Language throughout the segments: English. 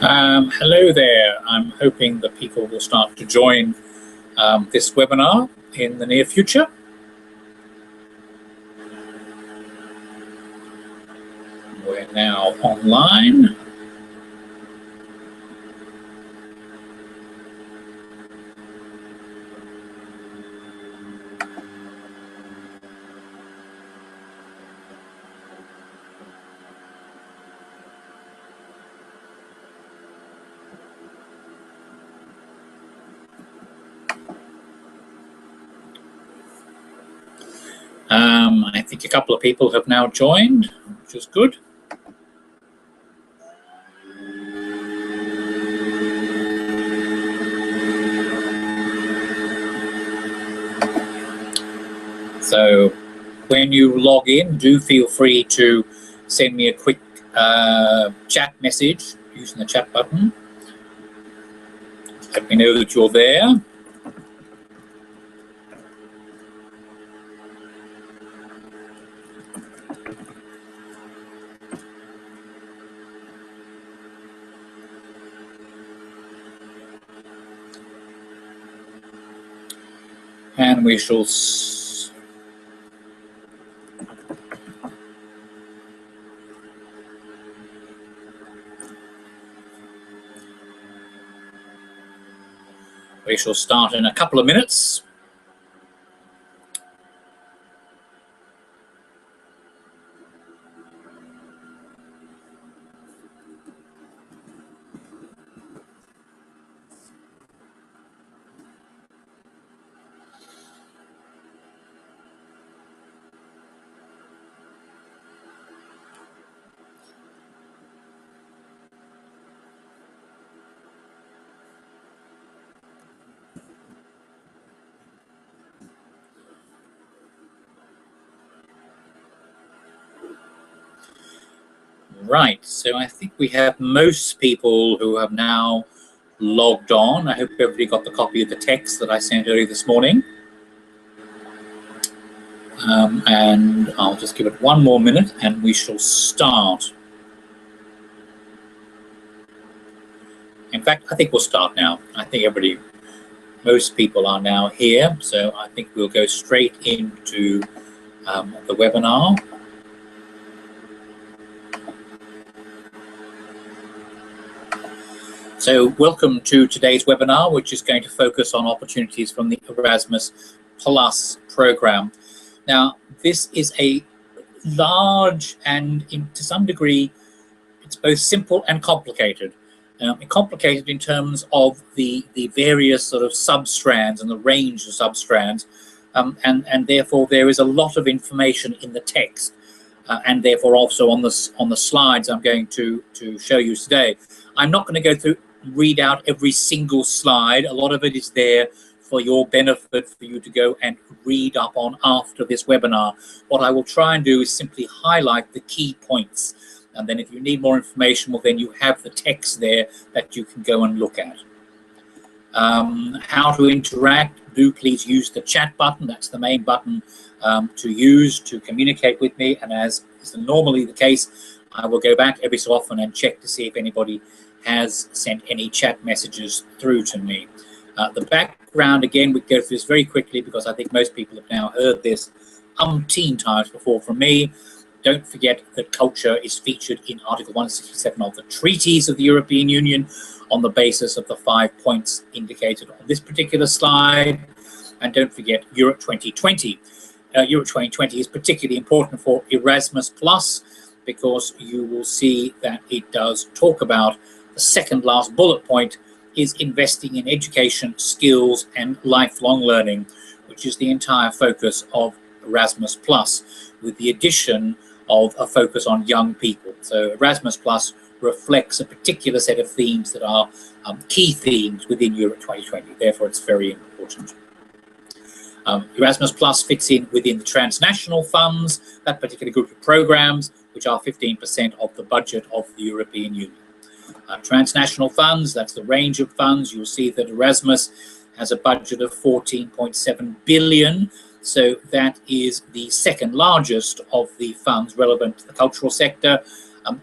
Hello there. I'm hoping that people will start to join this webinar in the near future. We're now online. I think a couple of people have now joined, which is good. So when you log in, do feel free to send me a quick chat message using the chat button. Let me know that you're there. And we shall start in a couple of minutes. Right, so I think we have most people who have now logged on. I hope everybody got the copy of the text that I sent earlier this morning. And I'll just give it one more minute and we shall start. In fact, I think we'll start now. I think most people are now here, so I think we'll go straight into the webinar. So welcome to today's webinar, which is going to focus on opportunities from the Erasmus Plus program. Now, this is a large and to some degree, it's both simple and complicated. Complicated in terms of the various sort of substrands and the range of substrands, and therefore there is a lot of information in the text, and therefore also on the slides I'm going to show you today. I'm not going to read out every single slide. A lot of it is there for your benefit, for you to go and read up on after this webinar. What I will try and do is simply highlight the key points, and then if you need more information, well, then you have the text there that you can go and look at. How to interact, do please use the chat button. That's the main button to use to communicate with me, and as is normally the case, I will go back every so often and check to see if anybody has sent any chat messages through to me. The background, again, we go through this very quickly because I think most people have now heard this umpteen times before from me. Don't forget that culture is featured in Article 167 of the Treaties of the European Union on the basis of the 5 points indicated on this particular slide. And don't forget Europe 2020. Europe 2020 is particularly important for Erasmus Plus because you will see that it does talk about the second last bullet point is investing in education, skills, and lifelong learning, which is the entire focus of Erasmus Plus, with the addition of a focus on young people. So Erasmus Plus reflects a particular set of themes that are key themes within Europe 2020. Therefore, it's very important. Erasmus Plus fits in within the transnational funds, that particular group of programs, which are 15% of the budget of the European Union. Transnational funds, that's the range of funds. You'll see that Erasmus has a budget of 14.7 billion. So that is the second largest of the funds relevant to the cultural sector.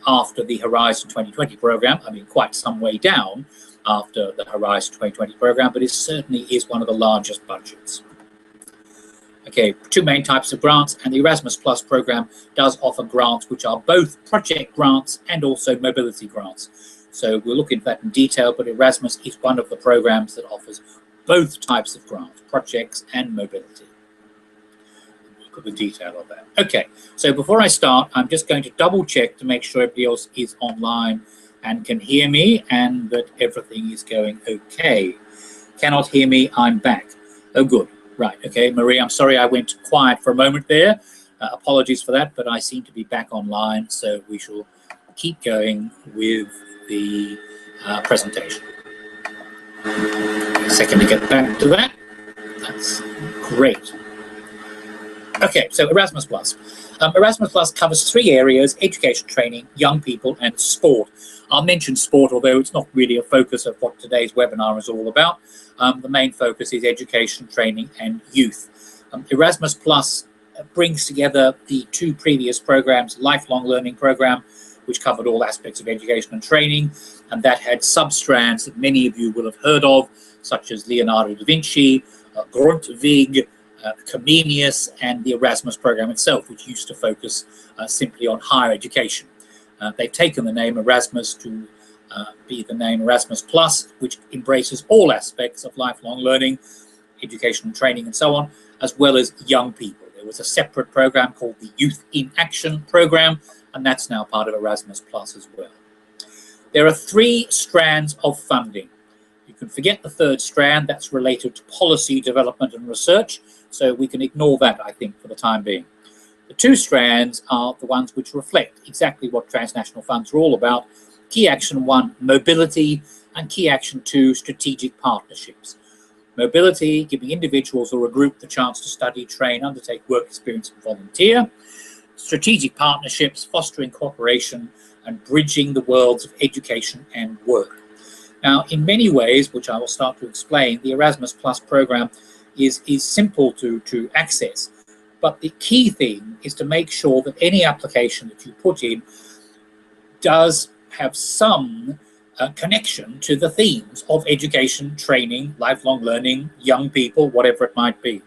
after the Horizon 2020 program. I mean, quite some way down after the Horizon 2020 program, but it certainly is one of the largest budgets. Okay, two main types of grants, and the Erasmus Plus program does offer grants which are both project grants and also mobility grants. So we'll look into that in detail, but Erasmus is one of the programs that offers both types of grants, projects and mobility. Look at the detail of that. Okay, so before I start, I'm just going to double check to make sure everybody else is online and can hear me and that everything is going okay. Cannot hear me, I'm back. Oh, good. Right, okay, Marie, I'm sorry I went quiet for a moment there. Apologies for that, but I seem to be back online, so we shall keep going with the presentation. A second to get back to that. That's great. Okay, so Erasmus Plus. Erasmus Plus covers three areas: education, training, young people, and sport. I'll mention sport, although it's not really a focus of what today's webinar is all about. The main focus is education, training, and youth. Erasmus Plus brings together the two previous programs, Lifelong Learning Program, which covered all aspects of education and training, and that had sub-strands that many of you will have heard of, such as Leonardo da Vinci, Grundtvig, Comenius, and the Erasmus program itself, which used to focus simply on higher education. They've taken the name Erasmus to be the name Erasmus Plus, which embraces all aspects of lifelong learning, education and training and so on, as well as young people. There was a separate program called the Youth in Action program, and that's now part of Erasmus Plus as well. There are three strands of funding. You can forget the third strand, that's related to policy development and research, so we can ignore that, I think, for the time being. The two strands are the ones which reflect exactly what transnational funds are all about. Key Action 1, mobility, and Key Action 2, strategic partnerships. Mobility, giving individuals or a group the chance to study, train, undertake work experience, and volunteer. Strategic partnerships, fostering cooperation and bridging the worlds of education and work. Now, in many ways, which I will start to explain, the Erasmus Plus program is simple to access. But the key thing is to make sure that any application that you put in does have some connection to the themes of education, training, lifelong learning, young people, whatever it might be.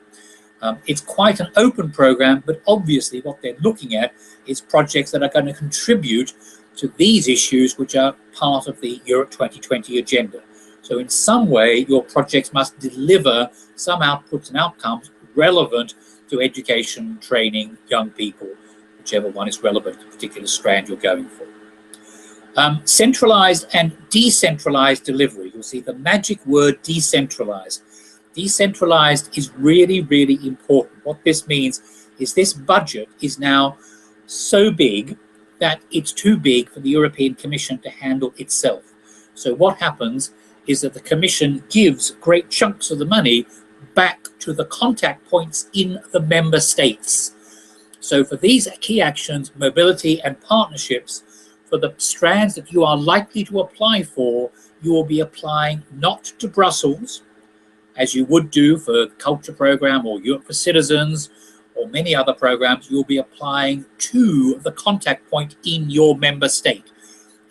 It's quite an open program, but obviously what they're looking at is projects that are going to contribute to these issues, which are part of the Europe 2020 agenda. So in some way, your projects must deliver some outputs and outcomes relevant to education, training, young people, whichever one is relevant to the particular strand you're going for. Centralized and decentralized delivery. You'll see the magic word decentralized. Decentralized is really, really important. What this means is this budget is now so big that it's too big for the European Commission to handle itself. So what happens is that the Commission gives great chunks of the money back to the contact points in the member states. So for these key actions, mobility and partnerships, for the strands that you are likely to apply for, you will be applying not to Brussels, as you would do for the Culture Programme or Europe for Citizens or many other programs. You'll be applying to the contact point in your member state,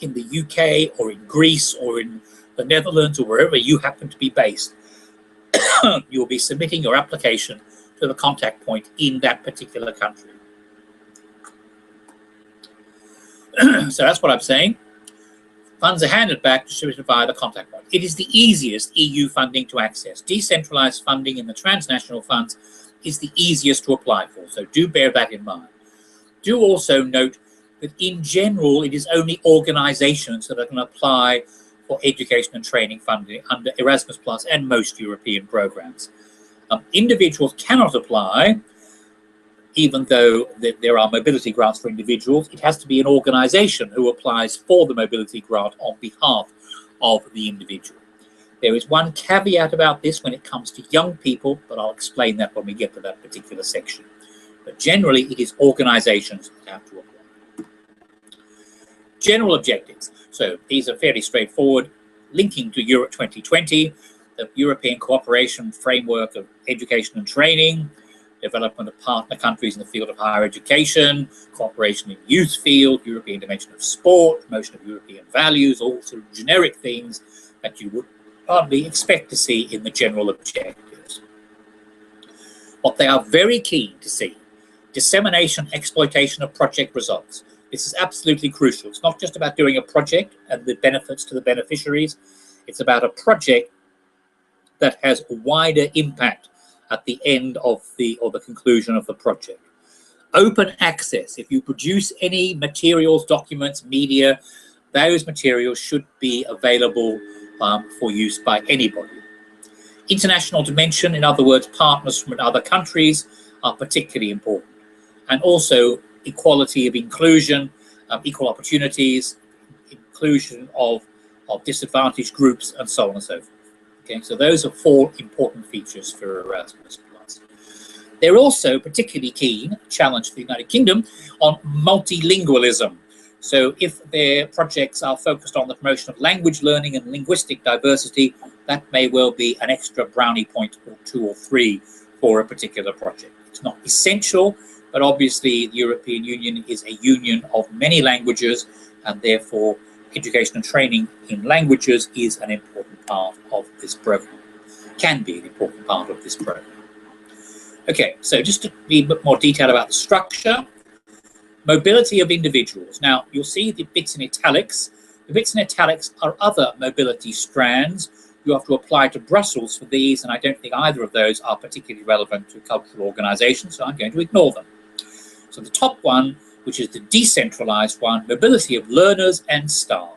in the UK or in Greece or in the Netherlands or wherever you happen to be based. You'll be submitting your application to the contact point in that particular country. So that's what I'm saying. Funds are handed back, distributed via the contact point. It is the easiest EU funding to access. Decentralized funding in the transnational funds is the easiest to apply for, so do bear that in mind. Do also note that in general, it is only organizations that are going to apply for education and training funding under Erasmus Plus and most European programs. Individuals cannot apply, even though there are mobility grants for individuals. It has to be an organization who applies for the mobility grant on behalf of the individual. There is one caveat about this when it comes to young people, but I'll explain that when we get to that particular section. But generally, it is organizations that have to apply. General objectives. So these are fairly straightforward, linking to Europe 2020, the European Cooperation Framework of Education and Training, development of partner countries in the field of higher education, cooperation in youth field, European dimension of sport, promotion of European values, all sort of generic things that you would hardly expect to see in the general objectives. What they are very keen to see, dissemination, exploitation of project results. This is absolutely crucial. It's not just about doing a project and the benefits to the beneficiaries. It's about a project that has a wider impact at the end of the conclusion of the project. Open access. If you produce any materials, documents, media, those materials should be available for use by anybody. International dimension, in other words, partners from other countries, are particularly important. And also equality of inclusion, equal opportunities, inclusion of disadvantaged groups, and so on and so forth. Okay, so those are 4 important features for Erasmus+. They're also particularly keen, challenge for the United Kingdom, on multilingualism. So if their projects are focused on the promotion of language learning and linguistic diversity, that may well be an extra brownie point or 2 or 3 for a particular project. It's not essential, but obviously the European Union is a union of many languages, and therefore education and training in languages is an important part of this program, can be an important part of this program. Okay, so just to be a bit more detailed about the structure, mobility of individuals. Now, you'll see the bits in italics. The bits in italics are other mobility strands. You have to apply to Brussels for these, and I don't think either of those are particularly relevant to cultural organisations, so I'm going to ignore them. So the top one, which is the decentralised one, mobility of learners and staff.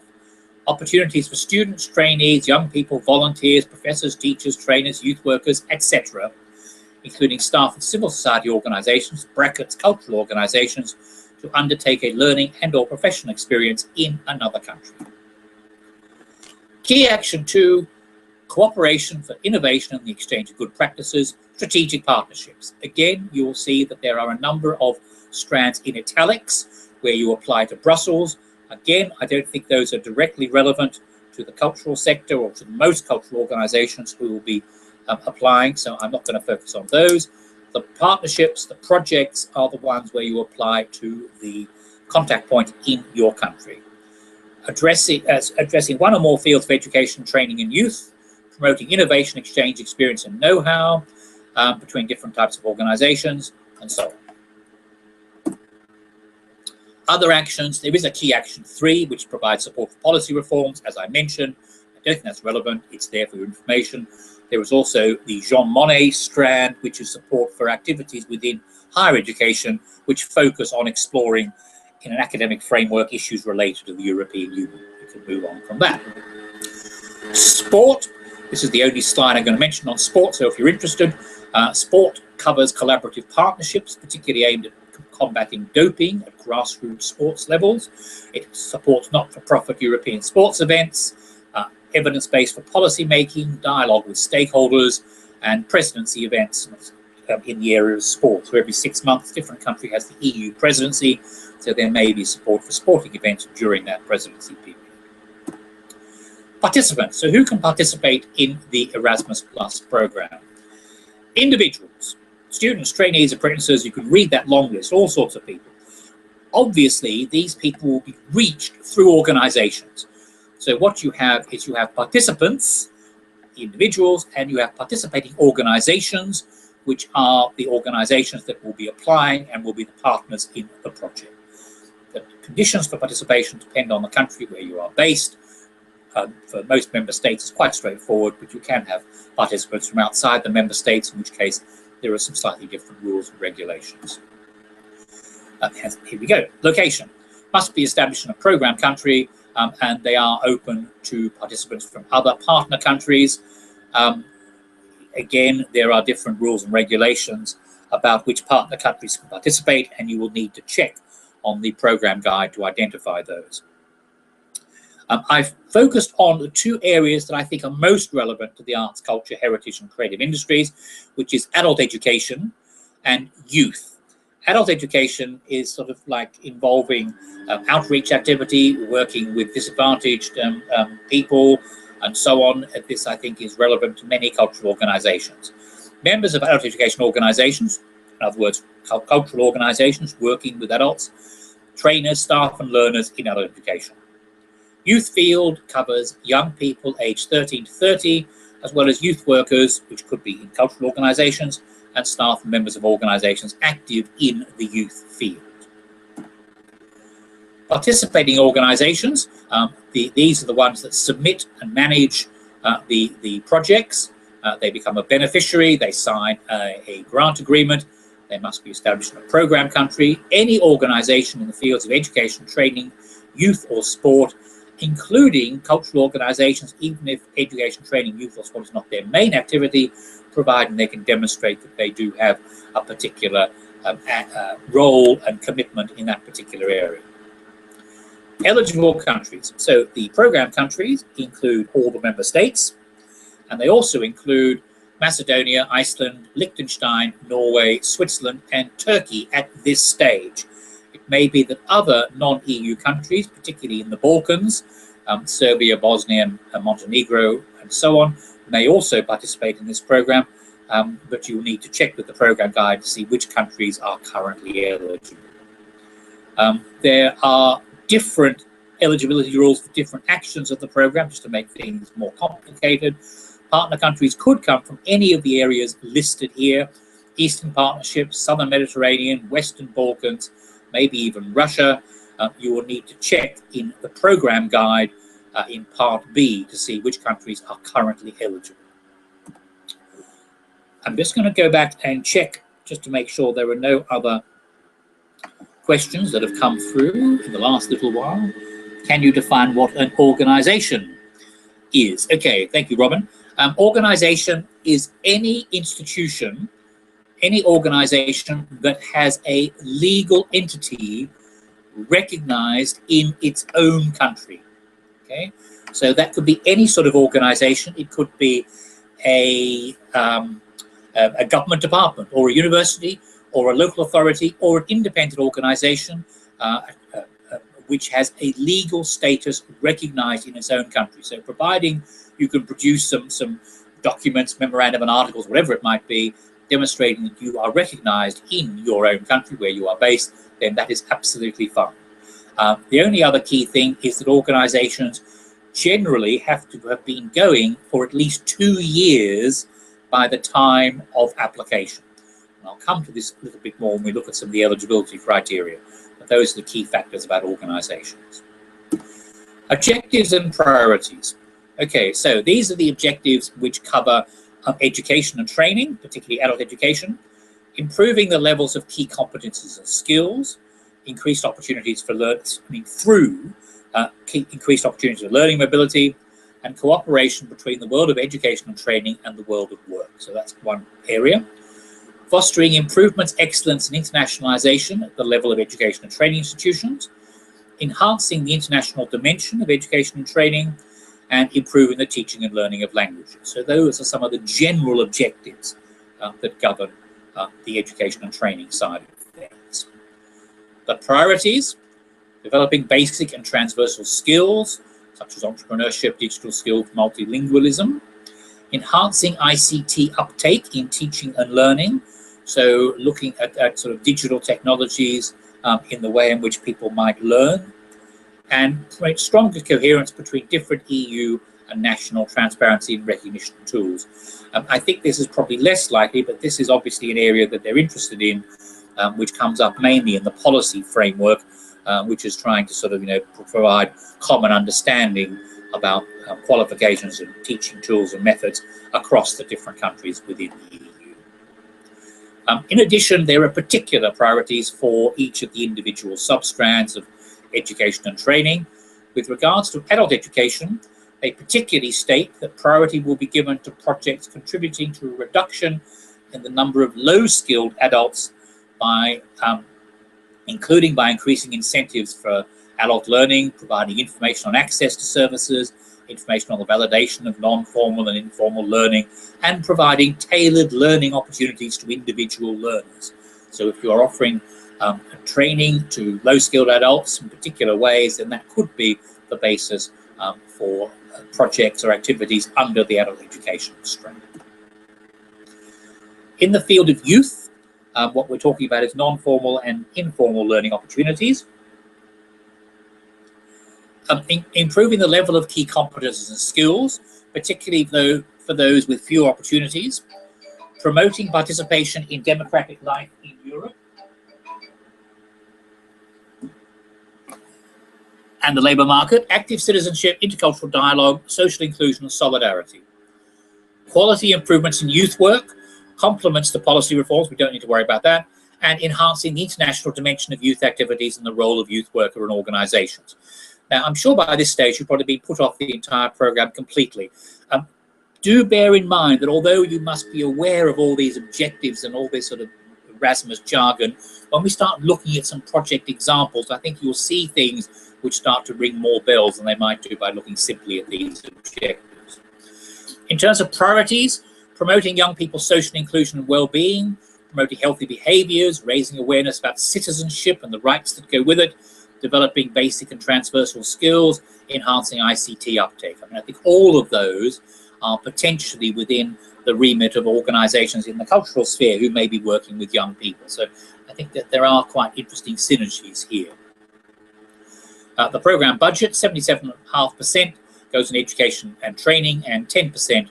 Opportunities for students, trainees, young people, volunteers, professors, teachers, trainers, youth workers, etc., including staff of civil society organisations, brackets, cultural organisations, to undertake a learning and or professional experience in another country. Key action 2, cooperation for innovation and the exchange of good practices, strategic partnerships. Again, you will see that there are a number of strands in italics where you apply to Brussels. Again, I don't think those are directly relevant to the cultural sector or to most cultural organisations who will be applying, so I'm not going to focus on those. The partnerships, the projects are the ones where you apply to the contact point in your country. Addressing 1 or more fields of education, training and youth, promoting innovation, exchange, experience and know-how between different types of organisations, and so on. Other actions, there is a key action 3, which provides support for policy reforms, as I mentioned. I don't think that's relevant, it's there for your information. There is also the Jean Monnet strand, which is support for activities within higher education, which focus on exploring in an academic framework issues related to the European Union. We can move on from that. Sport, this is the only slide I'm going to mention on sport, so if you're interested, sport covers collaborative partnerships, particularly aimed at combating doping at grassroots sports levels. It supports not-for-profit European sports events, evidence-based for policy making, dialogue with stakeholders, and presidency events in the area of sport. So every 6 months, different country has the EU presidency, so there may be support for sporting events during that presidency period. Participants. So who can participate in the Erasmus Plus program? Individuals, students, trainees, apprentices, you can read that long list, all sorts of people. Obviously, these people will be reached through organizations. So what you have is you have participants, individuals, and you have participating organizations, which are the organizations that will be applying and will be the partners in the project. The conditions for participation depend on the country where you are based. For most member states, it's quite straightforward, but you can have participants from outside the member states, in which case there are some slightly different rules and regulations. Here we go. Location must be established in a program country, and they are open to participants from other partner countries. Again, there are different rules and regulations about which partner countries can participate, and you will need to check on the program guide to identify those. I've focused on the 2 areas that I think are most relevant to the arts, culture, heritage and creative industries, which is adult education and youth. Adult education is sort of like involving outreach activity, working with disadvantaged people and so on. This, I think, is relevant to many cultural organizations. Members of adult education organizations in other words, cultural organisations working with adults, trainers, staff and learners in adult education. Youth field covers young people aged 13 to 30, as well as youth workers, which could be in cultural organisations, and staff and members of organisations active in the youth field. Participating organisations, these are the ones that submit and manage the projects. They become a beneficiary, they sign a grant agreement, they must be established in a programme country. Any organisation in the fields of education, training, youth or sport, including cultural organisations, even if education, training, youth or sport is not their main activity, providing they can demonstrate that they do have a particular role and commitment in that particular area. Eligible countries. So the programme countries include all the member states, and they also include Macedonia, Iceland, Liechtenstein, Norway, Switzerland, and Turkey at this stage. It may be that other non-EU countries, particularly in the Balkans, Serbia, Bosnia, and Montenegro, and so on, may also participate in this programme, but you'll need to check with the programme guide to see which countries are currently eligible. There are different eligibility rules for different actions of the programme, just to make things more complicated. Partner countries could come from any of the areas listed here: Eastern Partnership, Southern Mediterranean, Western Balkans, maybe even Russia. You will need to check in the programme guide in Part B to see which countries are currently eligible. I'm just going to go back and check just to make sure there are no other questions that have come through in the last little while. Can you define what an organisation is? Okay, thank you, Robin. Organisation is any institution, any organisation that has a legal entity recognised in its own country. Okay, so that could be any sort of organisation. It could be a government department, or a university, or a local authority, or an independent organisation which has a legal status recognised in its own country. So providing you can produce some documents, memorandum and articles, whatever it might be, demonstrating that you are recognised in your own country where you are based, then that is absolutely fine. The only other key thing is that organisations generally have to have been going for at least 2 years by the time of application. And I'll come to this a little bit more when we look at some of the eligibility criteria, but those are the key factors about organisations. Objectives and priorities. Okay, so these are the objectives which cover education and training, particularly adult education, improving the levels of key competencies and skills, increased opportunities for learning through increased opportunities for learning mobility, and cooperation between the world of education and training and the world of work. So that's one area. Fostering improvements, excellence and internationalisation at the level of education and training institutions, enhancing the international dimension of education and training, and improving the teaching and learning of languages. So those are some of the general objectives that govern the education and training side of things. The priorities: developing basic and transversal skills, such as entrepreneurship, digital skills, multilingualism, enhancing ICT uptake in teaching and learning, so looking at sort of digital technologies in the way in which people might learn, and create stronger coherence between different EU and national transparency and recognition tools. I think this is probably less likely, but this is obviously an area that they're interested in, which comes up mainly in the policy framework, which is trying to sort of, provide common understanding about qualifications and teaching tools and methods across the different countries within the EU. In addition, there are particular priorities for each of the individual substrands of education and training. With regards to adult education, they particularly state that priority will be given to projects contributing to a reduction in the number of low-skilled adults by including by increasing incentives for adult learning, providing information on access to services, information on the validation of non-formal and informal learning, and providing tailored learning opportunities to individual learners. So if you're offering training to low-skilled adults in particular ways, then that could be the basis for projects or activities under the adult education stream. In the field of youth, What we're talking about is non-formal and informal learning opportunities. Improving the level of key competences and skills, particularly for those with fewer opportunities. Promoting participation in democratic life in Europe and the labour market. Active citizenship, intercultural dialogue, social inclusion and solidarity. Quality improvements in youth work complements the policy reforms, we don't need to worry about that, and enhancing the international dimension of youth activities and the role of youth worker and organisations. Now, I'm sure by this stage you've probably been put off the entire programme completely. Do bear in mind that although you must be aware of all these objectives and all this sort of ERasmus jargon, when we start looking at some project examples, I think you'll see things which start to ring more bells than they might do by looking simply at these objectives. In terms of priorities, promoting young people's social inclusion and well-being, promoting healthy behaviours, raising awareness about citizenship and the rights that go with it, developing basic and transversal skills, enhancing ICT uptake. I mean, I think all of those are potentially within the remit of organisations in the cultural sphere who may be working with young people. So I think that there are quite interesting synergies here. The programme budget, 77.5% goes on education and training, and 10%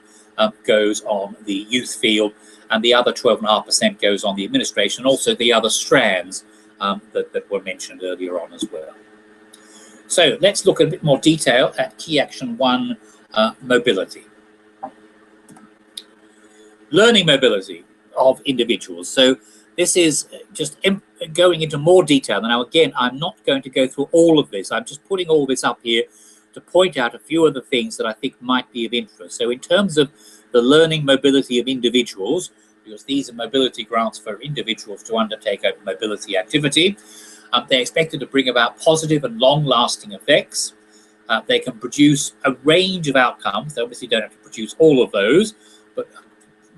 goes on the youth field, and the other 12.5% goes on the administration, and also the other strands that were mentioned earlier on as well. So let's look at a bit more detail at Key Action 1, mobility. Learning mobility of individuals. So this is just going into more detail. Now, again, I'm not going to go through all of this. I'm just putting all this up here to point out a few of the things that I think might be of interest. So in terms of the learning mobility of individuals, because these are mobility grants for individuals to undertake a mobility activity, they're expected to bring about positive and long-lasting effects. They can produce a range of outcomes. They obviously don't have to produce all of those, but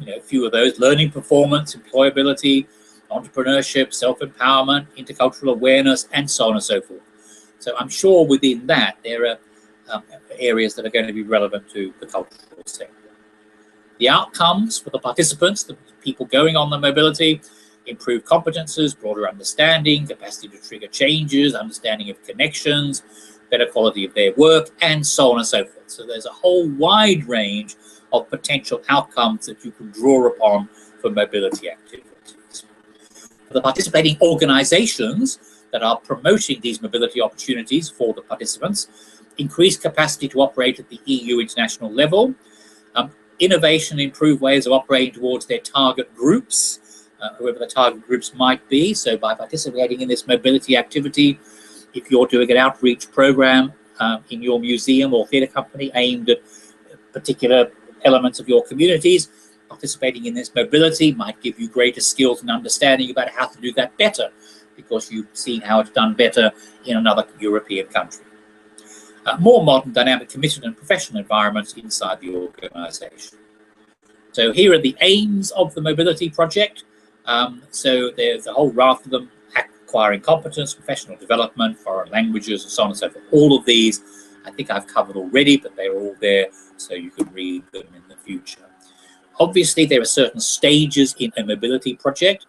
a few of those: learning performance, employability, entrepreneurship, self-empowerment, intercultural awareness, and so on and so forth. So I'm sure within that there are areas that are going to be relevant to the cultural sector. The outcomes for the participants, the people going on the mobility: improved competences, broader understanding, capacity to trigger changes, understanding of connections, better quality of their work, and so on and so forth. So there's a whole wide range of potential outcomes that you can draw upon for mobility activities. For the participating organisations that are promoting these mobility opportunities for the participants: increased capacity to operate at the EU international level, innovation, improved ways of operating towards their target groups, whoever the target groups might be. So by participating in this mobility activity, if you're doing an outreach program in your museum or theatre company aimed at particular elements of your communities, participating in this mobility might give you greater skills and understanding about how to do that better, because you've seen how it's done better in another European country. More modern, dynamic, committed and professional environments inside the organisation. So here are the aims of the mobility project. So there's a whole raft of them: acquiring competence, professional development, foreign languages, and so on and so forth. All of these I think I've covered already, but they're all there so you can read them in the future. Obviously, there are certain stages in a mobility project.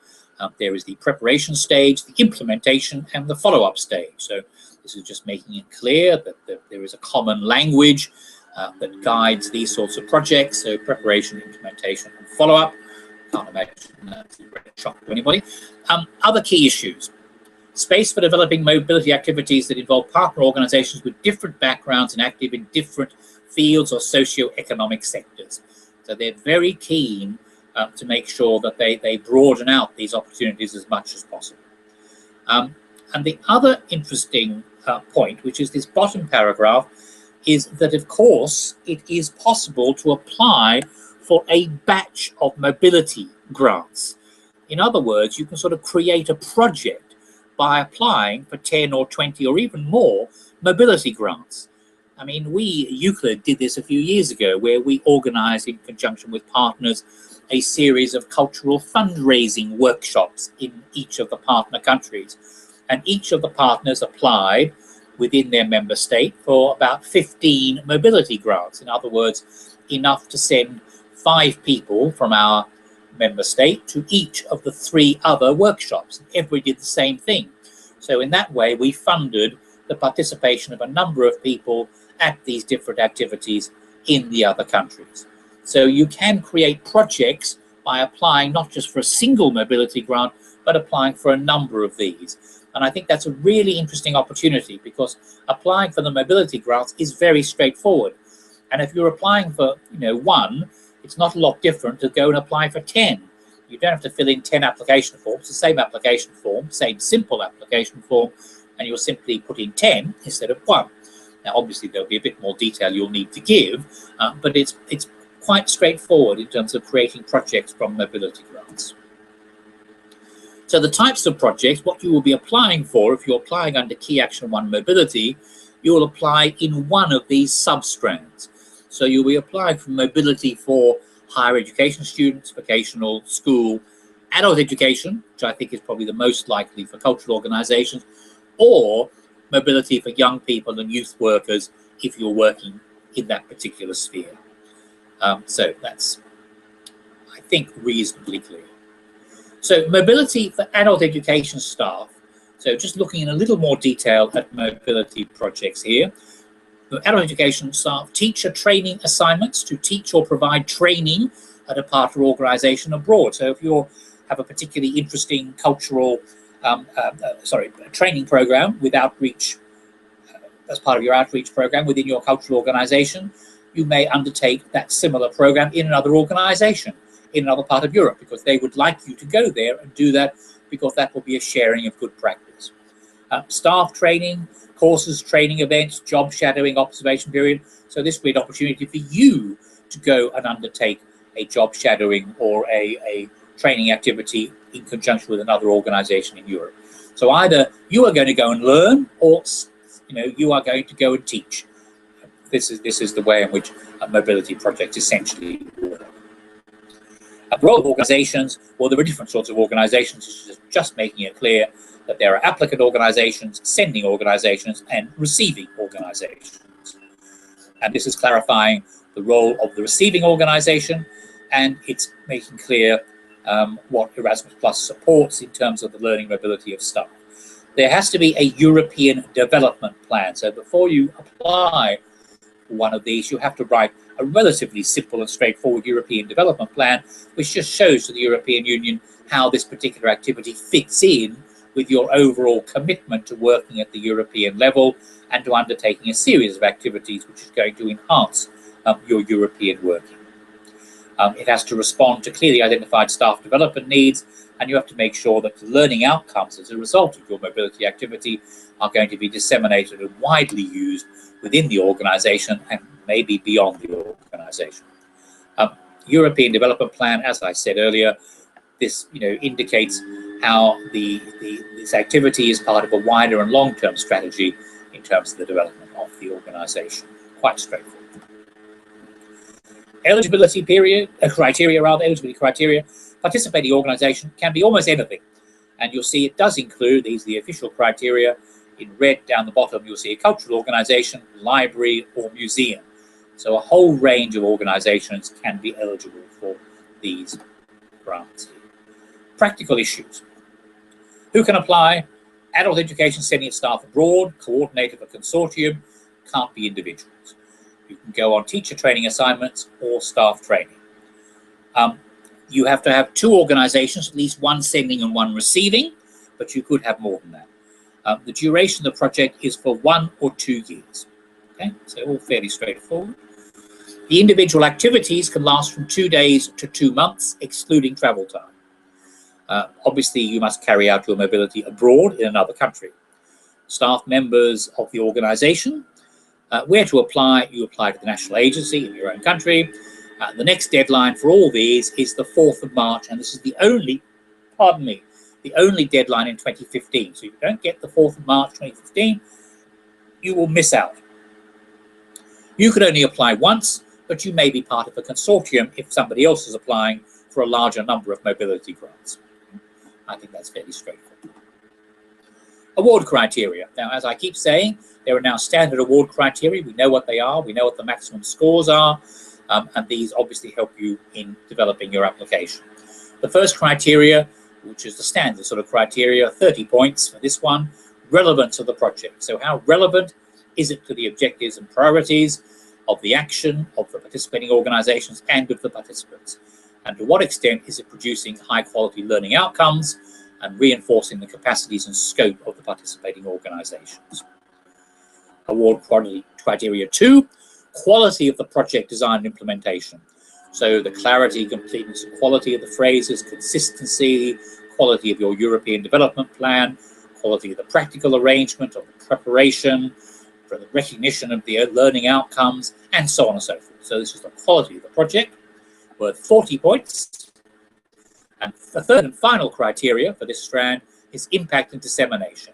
There is the preparation stage, the implementation, and the follow-up stage. So this is just making it clear that there is a common language that guides these sorts of projects. So preparation, implementation, and follow-up. Can't imagine that's a great shock to anybody. Other key issues: space for developing mobility activities that involve partner organisations with different backgrounds and active in different fields or socio-economic sectors. So they're very keen to make sure that they broaden out these opportunities as much as possible. And the other interesting point, which is this bottom paragraph, is that, of course, it is possible to apply for a batch of mobility grants. In other words, you can sort of create a project by applying for 10 or 20 or even more mobility grants. I mean, Euclid did this a few years ago, where we organised in conjunction with partners a series of cultural fundraising workshops in each of the partner countries. And each of the partners applied within their member state for about 15 mobility grants. In other words, enough to send 5 people from our member state to each of the 3 other workshops. Everybody did the same thing. So in that way, we funded the participation of a number of people at these different activities in the other countries. So you can create projects by applying not just for a single mobility grant, but applying for a number of these. And I think that's a really interesting opportunity, because applying for the mobility grants is very straightforward. And if you're applying for, one, it's not a lot different to go and apply for 10. You don't have to fill in 10 application forms, the same application form, same simple application form, and you'll simply put in 10 instead of 1. Now, obviously, there'll be a bit more detail you'll need to give, but it's quite straightforward in terms of creating projects from mobility grants. So the types of projects, what you will be applying for, if you're applying under Key Action 1 Mobility, you will apply in one of these sub-strands. So you'll be applying for mobility for higher education students, vocational, school, adult education, which I think is probably the most likely for cultural organisations, or mobility for young people and youth workers if you're working in that particular sphere. So that's, I think, reasonably clear. So mobility for adult education staff. So just looking in a little more detail at mobility projects here. For adult education staff, teacher training assignments to teach or provide training at a partner organisation abroad. So if you have a particularly interesting cultural, training program with outreach, as part of your outreach program within your cultural organisation, you may undertake that similar program in another organisation, in another part of Europe, because they would like you to go there and do that, because that will be a sharing of good practice. Staff training, courses, training events, job shadowing, observation period. So this will be an opportunity for you to go and undertake a job shadowing or a training activity in conjunction with another organisation in Europe. So either you are going to go and learn, or you are going to go and teach. This is the way in which a mobility project essentially works. The role of organisations, well, there are different sorts of organisations, just making it clear that there are applicant organisations, sending organisations, and receiving organisations. And this is clarifying the role of the receiving organisation, and it's making clear what Erasmus Plus supports in terms of the learning mobility of staff. There has to be a European development plan. So before you apply for one of these, you have to write a relatively simple and straightforward European development plan, which just shows to the European Union how this particular activity fits in with your overall commitment to working at the European level and to undertaking a series of activities which is going to enhance your European working. It has to respond to clearly identified staff development needs, and you have to make sure that the learning outcomes as a result of your mobility activity are going to be disseminated and widely used within the organisation and maybe beyond the organisation. European Development Plan, as I said earlier, this indicates how this activity is part of a wider and long-term strategy in terms of the development of the organisation. Quite straightforward. Eligibility criteria. Participating organisation can be almost anything, and you'll see it does include, these are the official criteria. In red down the bottom, you'll see a cultural organisation, library, or museum. So a whole range of organisations can be eligible for these grants. Practical issues. Who can apply? Adult education sending staff abroad, coordinated a consortium, can't be individuals. You can go on teacher training assignments or staff training. You have to have 2 organisations, at least one sending and one receiving, but you could have more than that. The duration of the project is for 1 or 2 years. Okay, so all fairly straightforward. The individual activities can last from 2 days to 2 months, excluding travel time. Obviously, you must carry out your mobility abroad in another country. Staff members of the organisation, where to apply, you apply to the national agency in your own country. The next deadline for all these is the 4th of March, and this is the only deadline in 2015. So if you don't get the 4th of March 2015, you will miss out. You could only apply once, but you may be part of a consortium if somebody else is applying for a larger number of mobility grants. I think that's fairly straightforward. Award criteria. Now, as I keep saying, there are now standard award criteria. We know what they are. We know what the maximum scores are. And these obviously help you in developing your application. The first criteria, which is the standard sort of criteria, 30 points for this one, relevance of the project. So how relevant is it to the objectives and priorities of the action of the participating organizations and of the participants? And to what extent is it producing high quality learning outcomes and reinforcing the capacities and scope of the participating organizations? Award quality criteria 2, quality of the project design and implementation. So the clarity, completeness, and quality of the phrases, consistency, quality of your European development plan, quality of the practical arrangement of the preparation, for the recognition of the learning outcomes, and so on and so forth. So this is the quality of the project, worth 40 points. And the third and final criteria for this strand is impact and dissemination.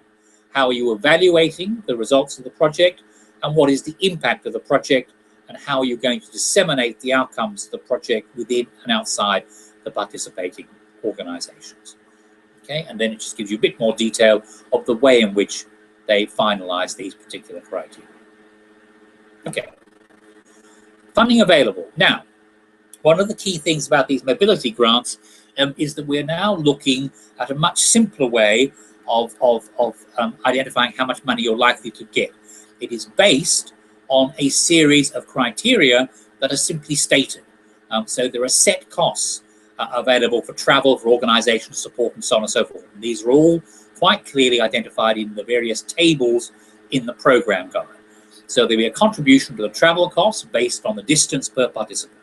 How are you evaluating the results of the project, and what is the impact of the project, and how are you going to disseminate the outcomes of the project within and outside the participating organizations? Okay, and then it just gives you a bit more detail of the way in which they finalize these particular criteria. Okay, funding available. Now, one of the key things about these mobility grants is that we're now looking at a much simpler way of identifying how much money you're likely to get. It is based on a series of criteria that are simply stated. So there are set costs available for travel, for organizational support, and so on and so forth. And these are all quite clearly identified in the various tables in the program guide. So there'll be a contribution to the travel costs based on the distance per participant.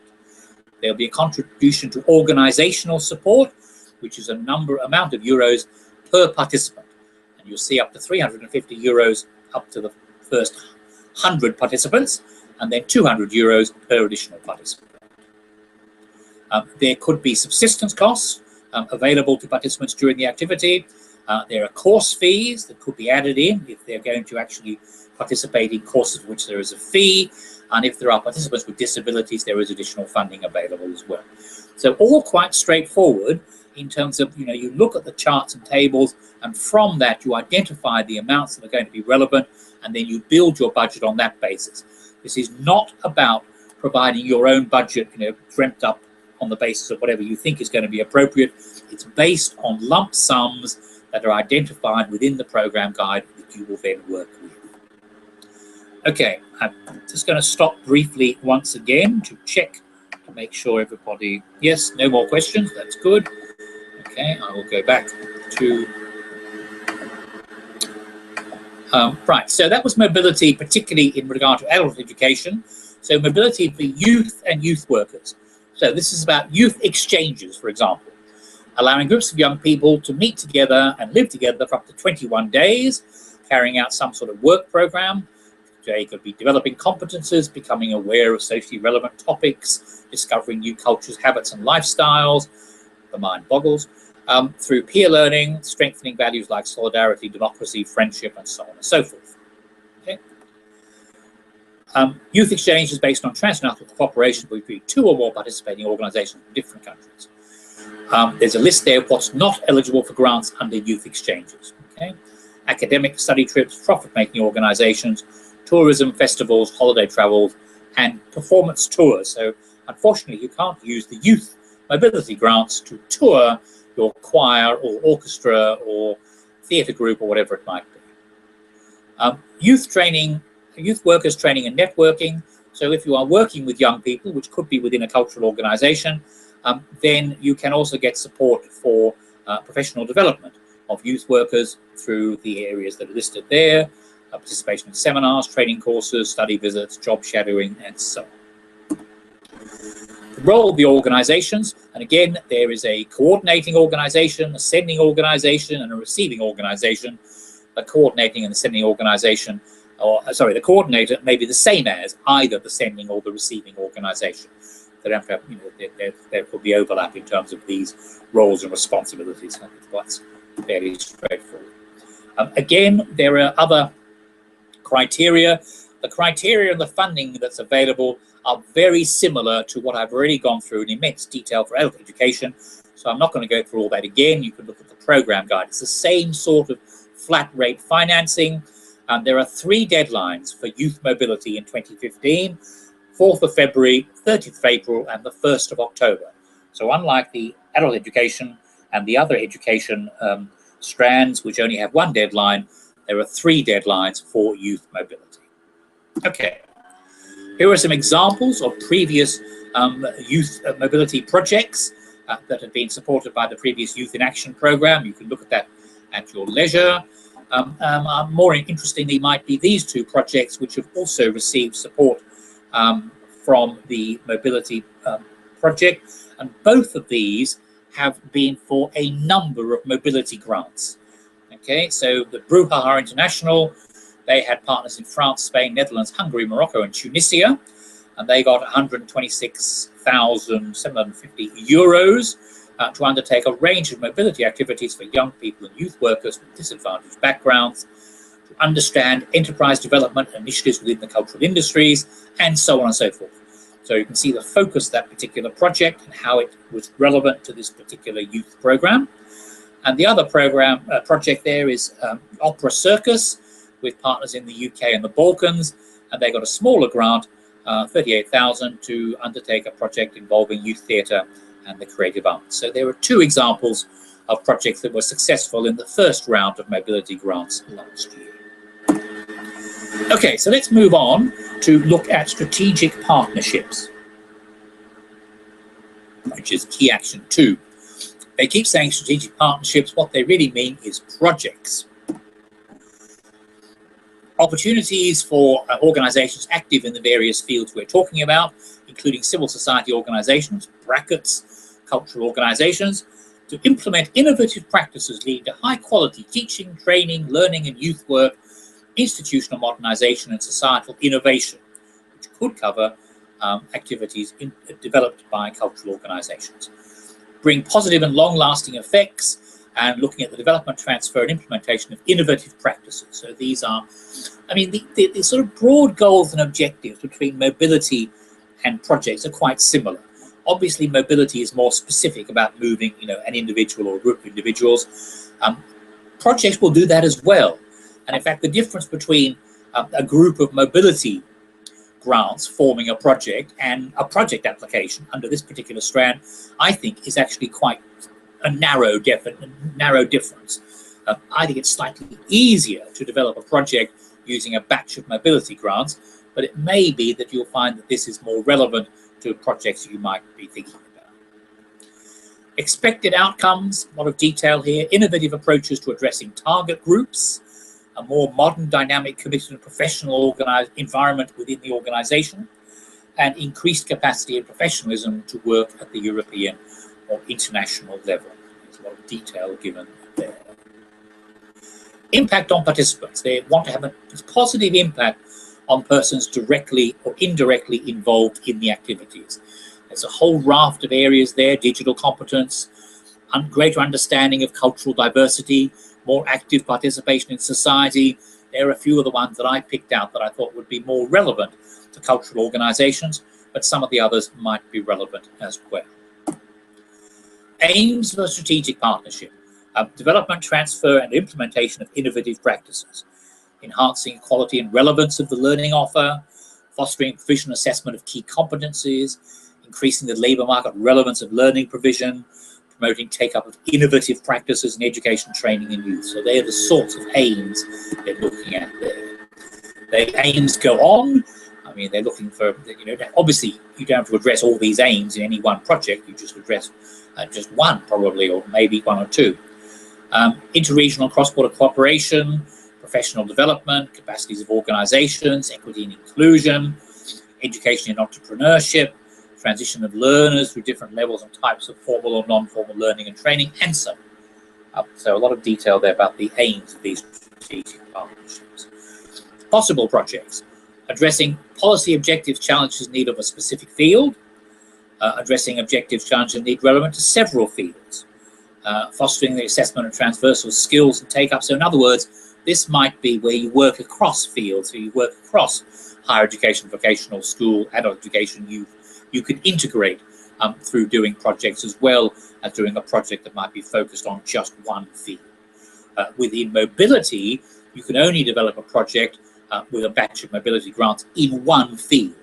There'll be a contribution to organizational support, which is amount of euros per participant. And you'll see up to 350 euros up to the first 100 participants, and then 200 euros per additional participant. There could be subsistence costs available to participants during the activity. There are course fees that could be added in if they're going to actually participate in courses for which there is a fee, and if there are participants with disabilities, there is additional funding available as well. So all quite straightforward in terms of, you look at the charts and tables, and from that you identify the amounts that are going to be relevant, and then you build your budget on that basis. This is not about providing your own budget, dreamt up on the basis of whatever you think is going to be appropriate. It's based on lump sums that are identified within the program guide that you will then work with. Okay, I'm just going to stop briefly once again to check to make sure everybody, yes, no more questions, that's good. Okay, I will go back to, right, so that was mobility, particularly in regard to adult education. So mobility for youth and youth workers. So this is about youth exchanges, for example, allowing groups of young people to meet together and live together for up to 21 days, carrying out some sort of work program. They could be developing competences, becoming aware of socially relevant topics, discovering new cultures, habits, and lifestyles. The mind boggles. Through peer learning, strengthening values like solidarity, democracy, friendship, and so on and so forth. Okay. Youth exchange is based on transnational cooperation between 2 or more participating organizations from different countries. There's a list there of what's not eligible for grants under youth exchanges. Okay. Academic study trips, profit-making organizations, tourism, festivals, holiday travels, and performance tours. So unfortunately, you can't use the youth mobility grants to tour your choir or orchestra or theatre group or whatever it might be. Youth training, youth workers training and networking. So if you are working with young people, which could be within a cultural organisation, then you can also get support for professional development of youth workers through the areas that are listed there, participation in seminars, training courses, study visits, job shadowing, and so on. The role of the organizations, and again, there is a coordinating organization, a sending organization, and a receiving organization. The coordinating and the sending organization, the coordinator may be the same as either the sending or the receiving organization. They don't have, there could be overlap in terms of these roles and responsibilities. That's fairly straightforward. Again, there are other criteria. The criteria and the funding that's available are very similar to what I've already gone through in immense detail for adult education. So I'm not going to go through all that again. You can look at the program guide. It's the same sort of flat rate financing. There are 3 deadlines for youth mobility in 2015, 4th of February, 30th of April, and the 1st of October. So unlike the adult education, and the other education strands, which only have one deadline. There are 3 deadlines for youth mobility. Okay, here are some examples of previous youth mobility projects that have been supported by the previous Youth in Action program. You can look at that at your leisure. More interestingly might be these 2 projects, which have also received support from the mobility project, and both of these have been for a number of mobility grants. Okay, so the Brouhaha International, they had partners in France, Spain, Netherlands, Hungary, Morocco, and Tunisia, and they got 126,750 euros to undertake a range of mobility activities for young people and youth workers with disadvantaged backgrounds, to understand enterprise development initiatives within the cultural industries, and so on and so forth. So you can see the focus of that particular project and how it was relevant to this particular youth program. And the other project there is Opera Circus, with partners in the UK and the Balkans, and they got a smaller grant, 38,000, to undertake a project involving youth theatre and the creative arts. So there are 2 examples of projects that were successful in the first round of mobility grants last year. Okay, so let's move on to look at strategic partnerships, which is key action 2. They keep saying strategic partnerships. What they really mean is projects. Opportunities for organisations active in the various fields we're talking about, including civil society organisations, brackets, cultural organisations, to implement innovative practices leading to high quality teaching, training, learning and youth work, institutional modernisation and societal innovation, which could cover activities developed by cultural organisations. Bring positive and long-lasting effects, and looking at the development, transfer and implementation of innovative practices. So these are, I mean, the sort of broad goals and objectives between mobility and projects are quite similar. Obviously, mobility is more specific about moving, an individual or a group of individuals. Projects will do that as well. And in fact, the difference between a group of mobility grants forming a project and a project application under this particular strand, I think is actually quite a narrow difference. I think it's slightly easier to develop a project using a batch of mobility grants, but it may be that you'll find that this is more relevant to projects you might be thinking about. Expected outcomes, a lot of detail here. Innovative approaches to addressing target groups, a more modern, dynamic, committed and professional environment within the organisation, and increased capacity and professionalism to work at the European or international level. There's a lot of detail given there. Impact on participants. They want to have a positive impact on persons directly or indirectly involved in the activities. There's a whole raft of areas there: digital competence, greater understanding of cultural diversity, more active participation in society. There are a few of the ones that I picked out that I thought would be more relevant to cultural organisations, but some of the others might be relevant as well. Aims of a strategic partnership: development, transfer and implementation of innovative practices, enhancing quality and relevance of the learning offer, fostering provision assessment of key competencies, increasing the labour market relevance of learning provision, promoting take-up of innovative practices in education, training and youth. So they are the sorts of aims they're looking at there. The aims go on. I mean, they're looking for, obviously you don't have to address all these aims in any one project. You just address just one probably, or maybe one or two. Interregional cross-border cooperation, professional development, capacities of organisations, equity and inclusion, education and entrepreneurship, transition of learners through different levels and types of formal or non-formal learning and training, and so on. So a lot of detail there about the aims of these strategic partnerships. Possible projects: addressing policy objectives, challenges, need of a specific field, addressing objectives, challenges, and need relevant to several fields, fostering the assessment of transversal skills and take-up. So in other words, this might be where you work across fields, so you work across higher education, vocational, school, adult education, youth. You can integrate through doing projects as well as doing a project that might be focused on just one field. Within mobility, you can only develop a project with a batch of mobility grants in one field.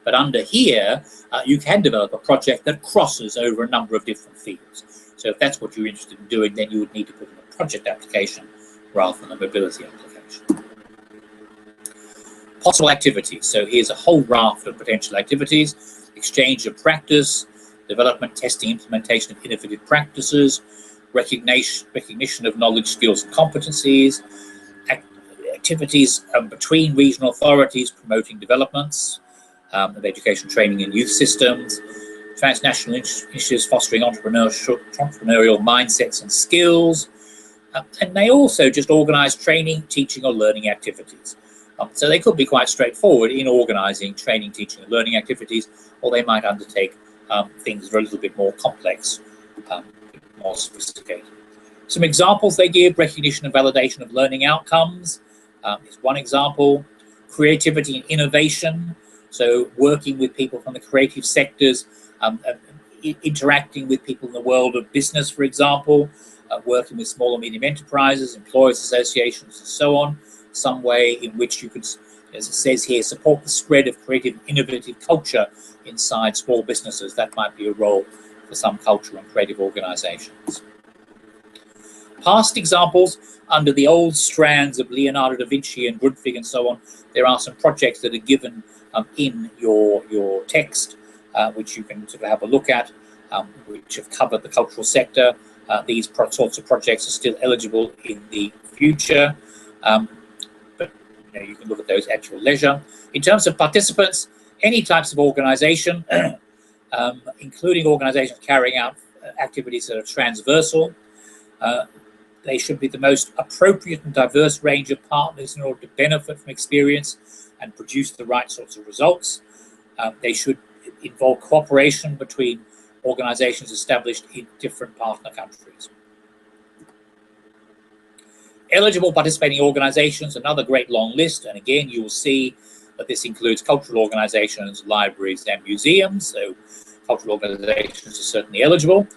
But under here, you can develop a project that crosses over a number of different fields. So if that's what you're interested in doing, then you would need to put in a project application rather than a mobility application. Possible activities. So here's a whole raft of potential activities: exchange of practice, development, testing, implementation of innovative practices, recognition of knowledge, skills, and competencies, activities between regional authorities promoting developments of education, training, and youth systems, transnational initiatives fostering entrepreneurial mindsets and skills, and they also just organise training, teaching, or learning activities. So they could be quite straightforward in organising training, teaching, and learning activities, or they might undertake things that are a little bit more complex, more sophisticated. Some examples they give: recognition and validation of learning outcomes is one example. Creativity and innovation, so working with people from the creative sectors, interacting with people in the world of business, for example, working with small and medium enterprises, employers associations, and so on. Some way in which you could, as it says here, support the spread of creative, innovative culture inside small businesses. That might be a role for some cultural and creative organizations. Past examples: under the old strands of Leonardo da Vinci and Grundtvig and so on, there are some projects that are given in your text, which you can sort of have a look at, which have covered the cultural sector. These sorts of projects are still eligible in the future. But you can look at those at your leisure. In terms of participants, any types of organisation, including organisations carrying out activities that are transversal. They should be the most appropriate and diverse range of partners in order to benefit from experience and produce the right sorts of results. They should involve cooperation between organisations established in different partner countries. Eligible participating organisations, another great long list, and again you will see that this includes cultural organisations, libraries, and museums. So cultural organisations are certainly eligible.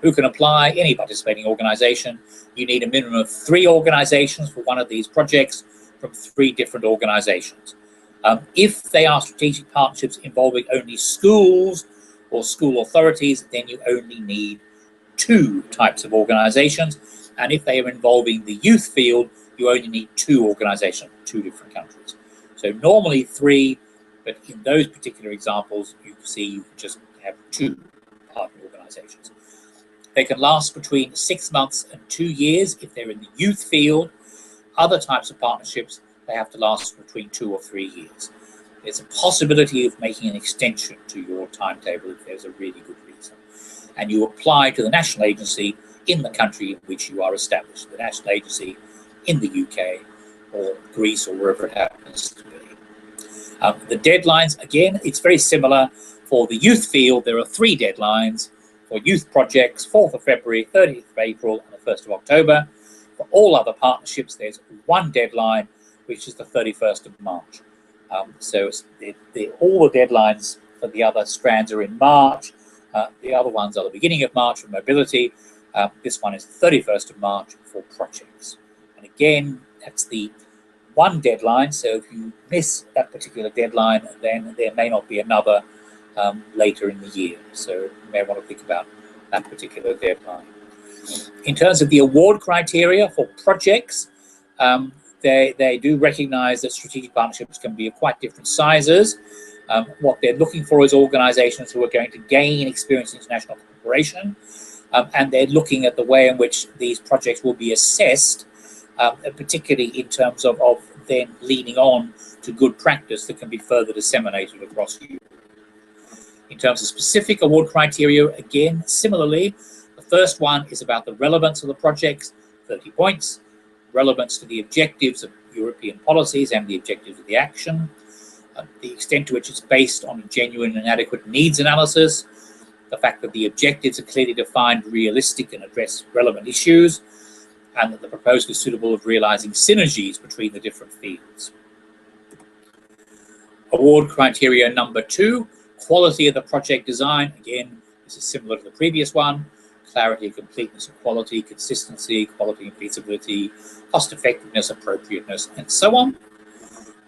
Who can apply? Any participating organisation. You need a minimum of 3 organisations for one of these projects from 3 different organisations. If they are strategic partnerships involving only schools or school authorities, then you only need 2 types of organisations. And if they are involving the youth field, you only need 2 organisations, 2 different countries. So normally 3, but in those particular examples, you can see you can just have 2 partner organisations. They can last between 6 months and 2 years if they're in the youth field. Other types of partnerships, they have to last between 2 or 3 years. There's a possibility of making an extension to your timetable if there's a really good reason. And you apply to the national agency in the country in which you are established, the national agency in the UK or Greece or wherever it happens to be. The deadlines, again, it's very similar. For the youth field, there are 3 deadlines. For youth projects, 4th of February, 30th of April, and the 1st of October. For all other partnerships, there's 1 deadline, which is the 31st of March. So all the deadlines for the other strands are in March. The other ones are the beginning of March for mobility. This one is the 31st of March for projects. And again, that's the 1 deadline. So if you miss that particular deadline, then there may not be another later in the year. So you may want to think about that particular deadline. In terms of the award criteria for projects, they do recognize that strategic partnerships can be of quite different sizes. What they're looking for is organizations who are going to gain experience in international cooperation, and they're looking at the way in which these projects will be assessed, particularly in terms of then leading on to good practice that can be further disseminated across Europe. In terms of specific award criteria, again, similarly, the first one is about the relevance of the projects, 30 points, relevance to the objectives of European policies and the objectives of the action, the extent to which it's based on a genuine and adequate needs analysis, the fact that the objectives are clearly defined, realistic, and address relevant issues, and that the proposal is suitable of realizing synergies between the different fields. Award criteria number 2, quality of the project design. Again, this is similar to the previous one. Clarity, completeness, and quality, consistency, quality and feasibility, cost effectiveness, appropriateness, and so on.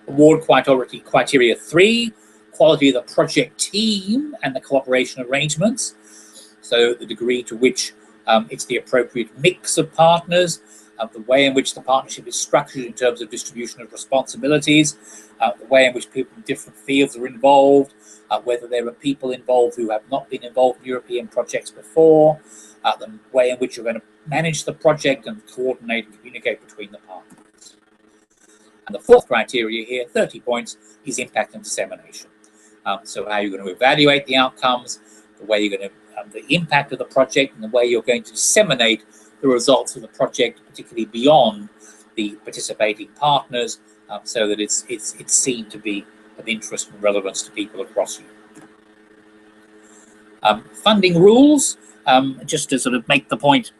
Award criteria 3, quality of the project team and the cooperation arrangements. So the degree to which It's the appropriate mix of partners, the way in which the partnership is structured in terms of distribution of responsibilities, the way in which people in different fields are involved, whether there are people involved who have not been involved in European projects before, the way in which you're going to manage the project and coordinate and communicate between the partners. And the fourth criteria here, 30 points, is impact and dissemination. So how you're going to evaluate the outcomes, the way you're going to, the impact of the project, and the way you're going to disseminate the results of the project, particularly beyond the participating partners, so that it's seen to be of interest and relevance to people across Europe. Funding rules, just to sort of make the point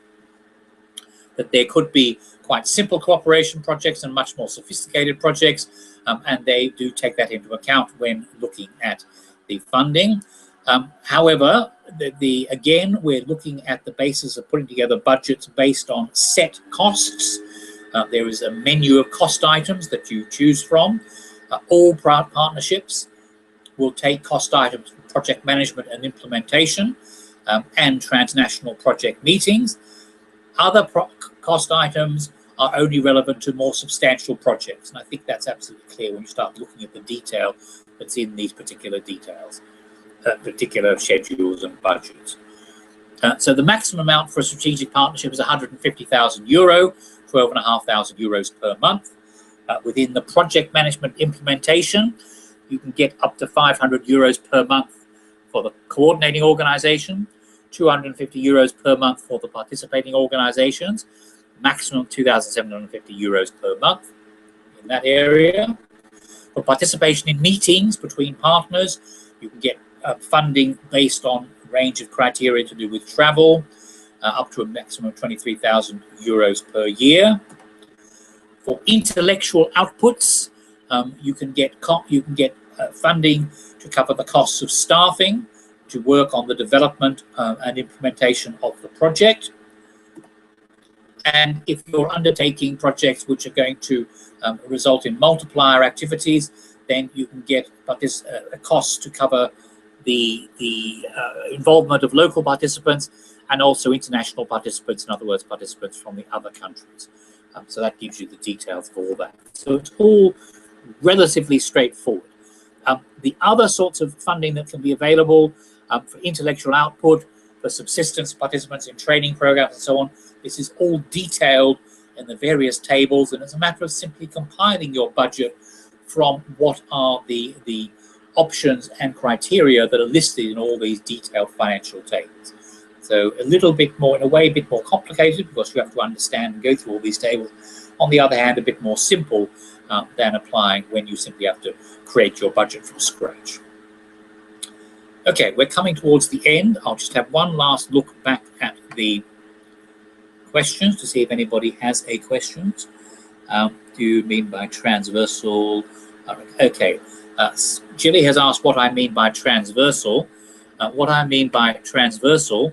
that there could be quite simple cooperation projects and much more sophisticated projects, and they do take that into account when looking at the funding. However, again, we're looking at the basis of putting together budgets based on set costs. There is a menu of cost items that you choose from. All partnerships will take cost items for project management and implementation and transnational project meetings. Other cost items are only relevant to more substantial projects, and I think that's absolutely clear when you start looking at the detail that's in these particular details. Particular schedules and budgets. So the maximum amount for a strategic partnership is 150,000 euro, 12,500 euros per month. Within the project management implementation, you can get up to 500 euros per month for the coordinating organization, 250 euros per month for the participating organizations, maximum 2,750 euros per month in that area. For participation in meetings between partners, you can get funding based on a range of criteria to do with travel, up to a maximum of 23,000 euros per year. For intellectual outputs, you can get funding to cover the costs of staffing to work on the development and implementation of the project. And if you're undertaking projects which are going to result in multiplier activities, then you can get costs to cover the involvement of local participants and also international participants, in other words, participants from the other countries. So that gives you the details of all that. So it's all relatively straightforward. The other sorts of funding that can be available for intellectual output, for subsistence participants in training programs and so on, this is all detailed in the various tables, and it's a matter of simply compiling your budget from what are the options and criteria that are listed in all these detailed financial tables. So a little bit more, in a way, a bit more complicated because you have to understand and go through all these tables. On the other hand, a bit more simple than applying when you simply have to create your budget from scratch. Okay, we're coming towards the end. I'll just have one last look back at the questions to see if anybody has a question. Do you mean by transversal? Okay. Jilly has asked what I mean by transversal. What I mean by transversal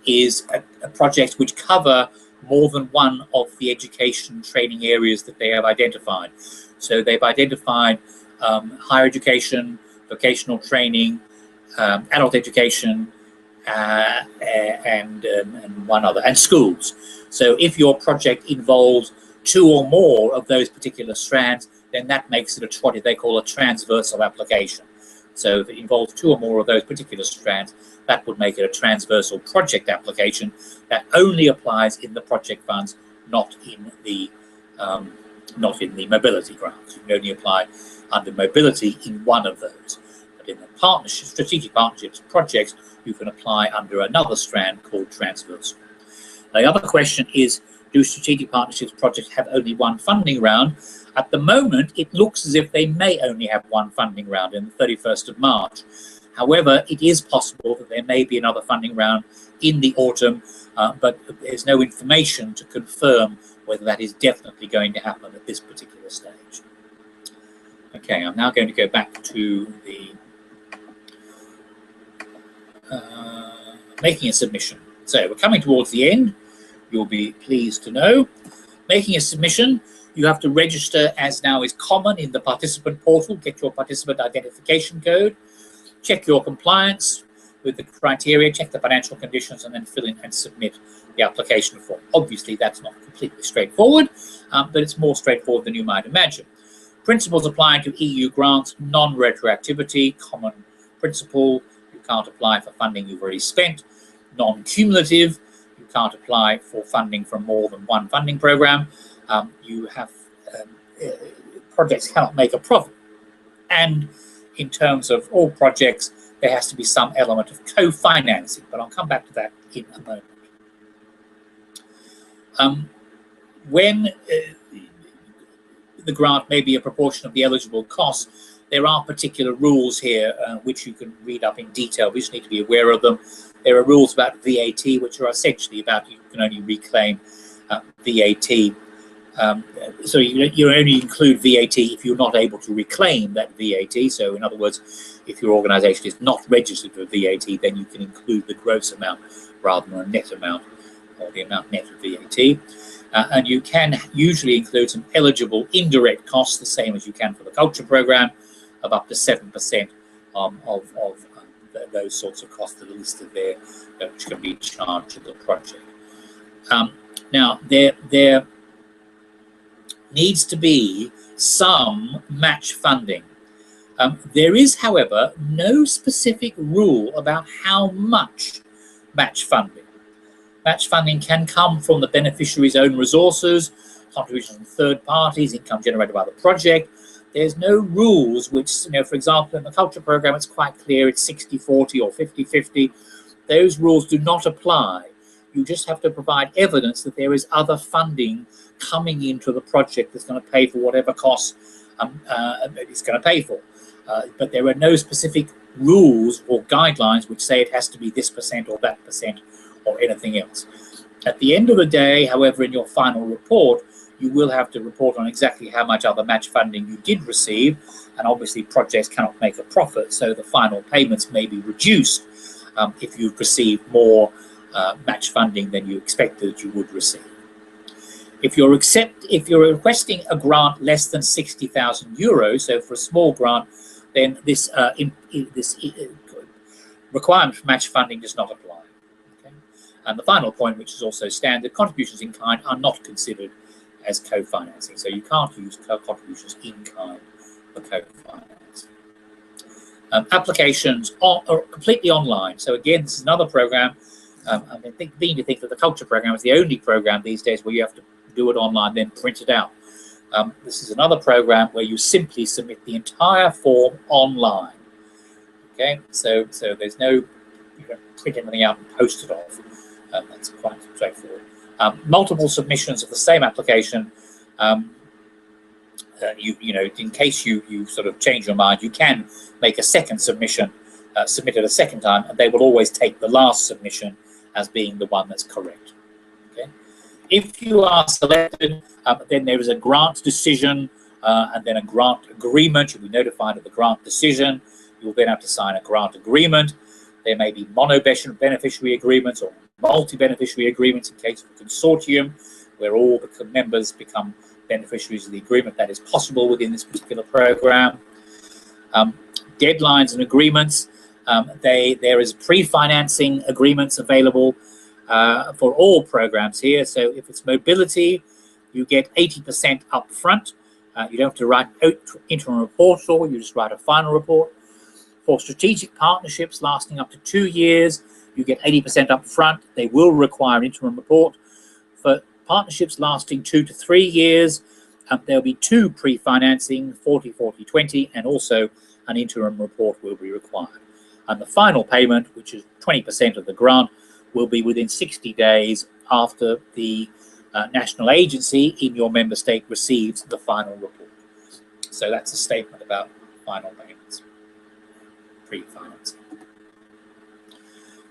is a project which cover more than one of the education training areas that they have identified. So they've identified higher education, vocational training, adult education, and one other, and schools. So if your project involves two or more of those particular strands, then that makes it what they call a transversal application. So if it involves two or more of those particular strands, that would make it a transversal project application that only applies in the project funds, not in the mobility grants. You can only apply under mobility in one of those. But in the partnership, strategic partnerships projects, you can apply under another strand called transversal. The other question is, do strategic partnerships projects have only one funding round? At the moment, it looks as if they may only have one funding round in the 31st of March. However, it is possible that there may be another funding round in the autumn, but there's no information to confirm whether that is definitely going to happen at this particular stage. Okay, I'm now going to go back to the making a submission. So we're coming towards the end. You'll be pleased to know. Making a submission, you have to register as now is common in the participant portal, get your participant identification code, check your compliance with the criteria, check the financial conditions, and then fill in and submit the application form. Obviously, that's not completely straightforward, but it's more straightforward than you might imagine. Principles applying to EU grants: non-retroactivity, common principle, you can't apply for funding you've already spent; non-cumulative, you can't apply for funding from more than one funding program; projects cannot make a profit; and in terms of all projects, there has to be some element of co-financing, but I'll come back to that in a moment. When the grant may be a proportion of the eligible costs, there are particular rules here which you can read up in detail. We just need to be aware of them. There are rules about VAT, which are essentially about you can only reclaim VAT. So you only include VAT if you're not able to reclaim that VAT. So in other words, if your organisation is not registered for VAT, then you can include the gross amount rather than a net amount, or the amount net of VAT. And you can usually include some eligible indirect costs, the same as you can for the culture programme, of up to 7% of those sorts of costs that are listed there, which can be charged to the project. Now, there needs to be some match funding. There is, however, no specific rule about how much match funding. Match funding can come from the beneficiary's own resources, contributions from third parties, income generated by the project. There's no rules which, for example, in the culture programme, it's quite clear it's 60-40 or 50-50. Those rules do not apply. You just have to provide evidence that there is other funding coming into the project that's going to pay for whatever costs it's going to pay for. But there are no specific rules or guidelines which say it has to be this percent or that percent or anything else. At the end of the day, however, in your final report, you will have to report on exactly how much other match funding you did receive, and obviously projects cannot make a profit, so the final payments may be reduced if you've received more match funding than you expected you would receive. If you're requesting a grant less than 60,000 euros, so for a small grant, then this requirement for match funding does not apply. Okay? And the final point, which is also standard, contributions in kind are not considered as co-financing, so you can't use contributions in kind for co-financing. Applications are completely online. So again, this is another program. I think that the culture program is the only program these days where you have to do it online, then print it out. This is another program where you simply submit the entire form online. Okay, so there's no, you don't print anything out and post it off. That's quite straightforward. Multiple submissions of the same application. In case you sort of change your mind, you can make a second submission, submit it a second time, and they will always take the last submission as being the one that's correct. Okay. If you are selected, then there is a grant decision and then a grant agreement. You'll be notified of the grant decision. You'll then have to sign a grant agreement. There may be mono-beneficiary agreements or multi-beneficiary agreements in case of a consortium where all the members become beneficiaries of the agreement. That is possible within this particular program. Deadlines and agreements. There is pre-financing agreements available for all programs here. So if it's mobility, you get 80% up front. You don't have to write an interim report at all. You just write a final report. For strategic partnerships lasting up to 2 years, you get 80% up front. They will require an interim report. For partnerships lasting 2 to 3 years, there'll be 2 pre-financing, 40-40-20, and also an interim report will be required. And the final payment, which is 20% of the grant, will be within 60 days after the national agency in your member state receives the final report. So that's a statement about final payments, pre-financing.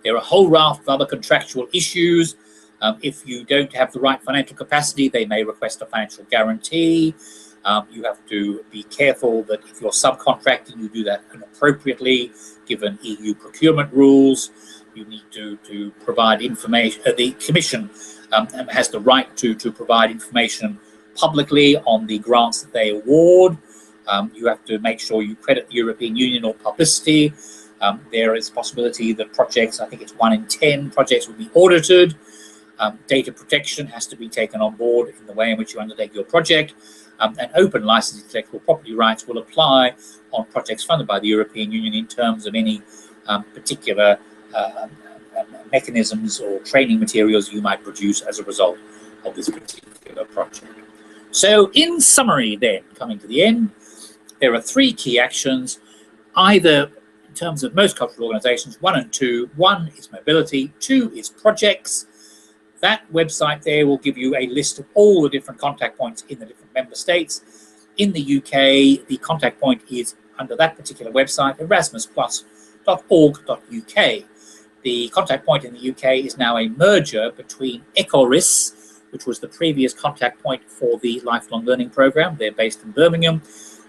There are a whole raft of other contractual issues. If you don't have the right financial capacity, they may request a financial guarantee. You have to be careful that if you're subcontracting, you do that appropriately, given EU procurement rules. You need to provide information. The Commission has the right to provide information publicly on the grants that they award. You have to make sure you credit the European Union or publicity. There is a possibility that projects, I think it's 1 in 10 projects, will be audited. Data protection has to be taken on board in the way in which you undertake your project. And open license intellectual property rights will apply on projects funded by the European Union in terms of any particular mechanisms or training materials you might produce as a result of this particular project. So in summary then, coming to the end, there are 3 key actions, either in terms of most cultural organizations, 1 and 2. 1 is mobility, 2 is projects. That website there will give you a list of all the different contact points in the different member states. In the UK, the contact point is under that particular website, erasmusplus.org.uk. The contact point in the UK is now a merger between ERasmus, which was the previous contact point for the lifelong learning program. They're based in Birmingham,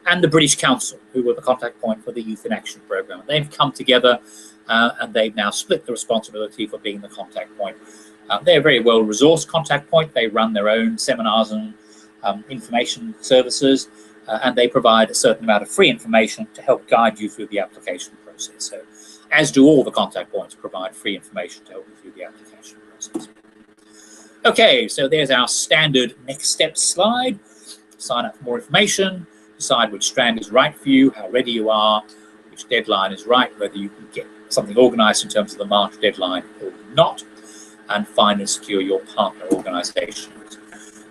and the British Council, who were the contact point for the Youth in Action program. They've come together and they've now split the responsibility for being the contact point. They're a very well-resourced contact point. They run their own seminars and information services, and they provide a certain amount of free information to help guide you through the application process. So, as do all the contact points, provide free information to help you through the application process. Okay, so there's our standard next steps slide. Sign up for more information, decide which strand is right for you, how ready you are, which deadline is right, whether you can get something organized in terms of the March deadline or not, and find and secure your partner organizations.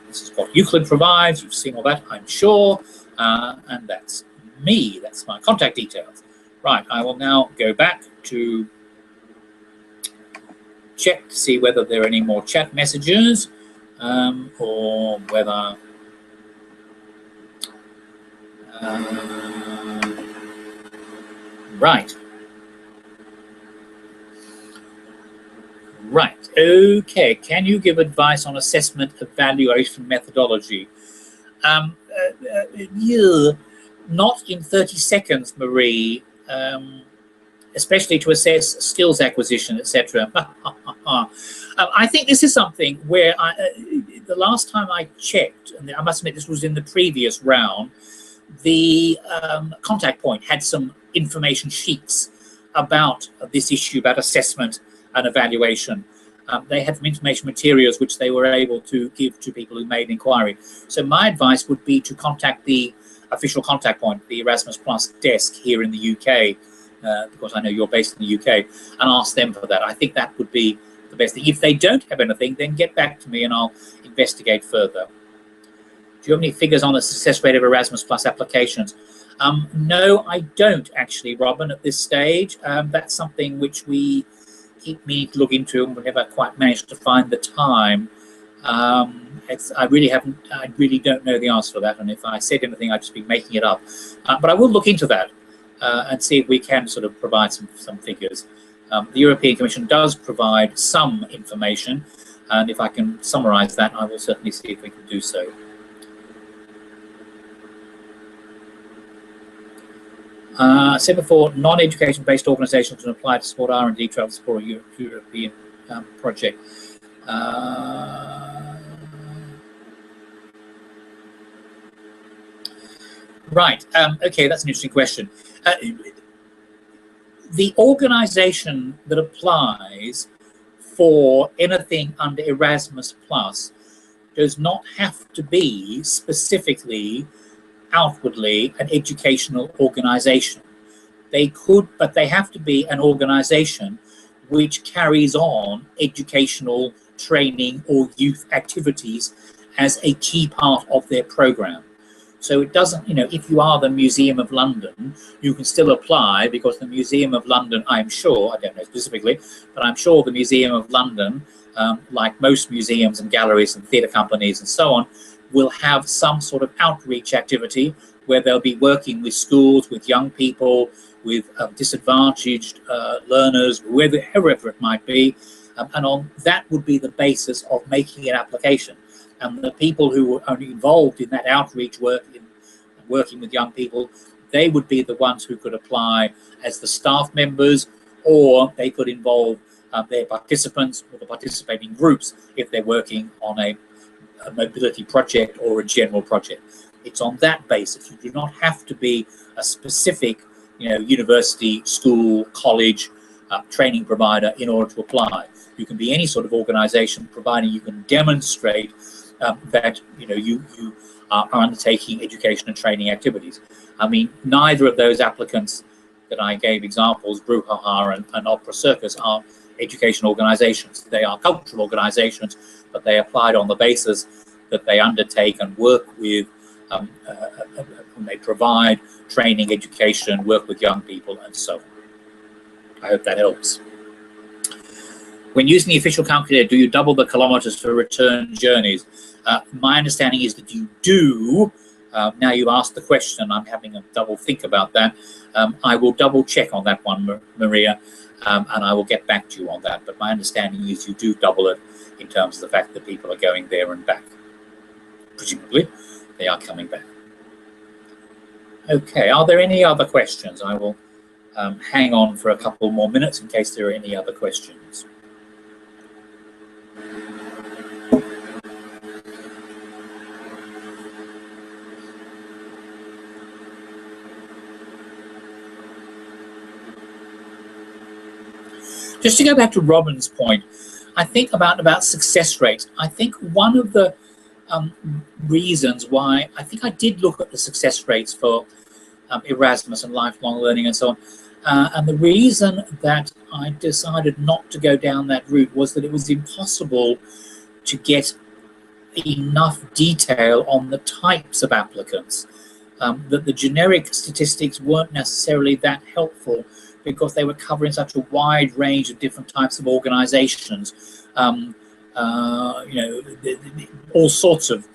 This is what Euclid provides. You've seen all that, I'm sure, and that's me. That's my contact details. Right, I will now go back to check to see whether there are any more chat messages or whether right, okay. Can you give advice on assessment evaluation methodology? Yeah, not in 30 seconds, Marie. Especially to assess skills acquisition, etc. I think this is something where the last time I checked, and I must admit this was in the previous round, the contact point had some information sheets about this issue, about assessment and evaluation. They had some information materials which they were able to give to people who made inquiry. So my advice would be to contact the official contact point, the Erasmus Plus desk here in the UK, because I know you're based in the UK, and ask them for that. I think that would be the best thing. If they don't have anything, then get back to me and I'll investigate further. Do you have any figures on the success rate of Erasmus Plus applications? No, I don't actually, Robin, at this stage. That's something which we keep meaning to look into, and we never quite managed to find the time. I really don't know the answer for that, and if I said anything, I'd just be making it up. But I will look into that. And see if we can sort of provide some figures. The European Commission does provide some information, and if I can summarize that, I will certainly see if we can do so. Said before, non-education based organizations can apply to support R&D travel support a European project. Right, okay, that's an interesting question. The organization that applies for anything under Erasmus Plus does not have to be specifically, outwardly, an educational organization. They could, but they have to be an organization which carries on educational training or youth activities as a key part of their program. So it doesn't, if you are the Museum of London, you can still apply, because the Museum of London, I'm sure, I don't know specifically, but I'm sure the Museum of London, like most museums and galleries and theatre companies and so on, will have some sort of outreach activity where they'll be working with schools, with young people, with disadvantaged learners, wherever it might be, and on that would be the basis of making an application. And the people who are involved in that outreach work, in working with young people, they would be the ones who could apply as the staff members, or they could involve their participants or the participating groups if they're working on a mobility project or a general project. It's on that basis. You do not have to be a specific university, school, college, training provider in order to apply. You can be any sort of organization, providing you can demonstrate that you are undertaking education and training activities. I mean, neither of those applicants that I gave examples, Brouhaha and Opera Circus, are education organizations. They are cultural organizations, but they applied on the basis that they undertake and work with, they provide training, education, work with young people, and so on. I hope that helps. When using the official calculator, do you double the kilometers for return journeys? My understanding is that you do. Now you asked the question, I'm having a double think about that. I will double check on that one, Maria, and I will get back to you on that. But my understanding is you do double it in terms of the fact that people are going there and back. Presumably, they are coming back. Okay, are there any other questions? I will hang on for a couple more minutes in case there are any other questions. Just to go back to Robin's point, I think about success rates. I think one of the reasons why I did look at the success rates for Erasmus and lifelong learning and so on, and the reason that I decided not to go down that route was that it was impossible to get enough detail on the types of applicants, that the generic statistics weren't necessarily that helpful because they were covering such a wide range of different types of organizations, all sorts of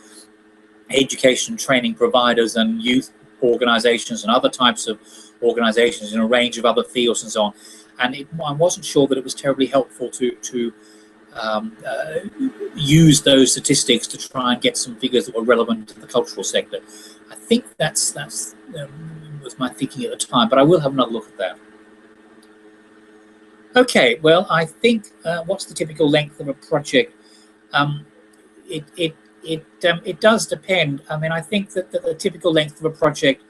education training providers and youth organizations and other types of organizations in a range of other fields and so on. And I wasn't sure that it was terribly helpful to use those statistics to try and get some figures that were relevant to the cultural sector. I think that's was my thinking at the time, but I will have another look at that. Okay, well, I think what's the typical length of a project? It does depend. I mean, I think that the typical length of a project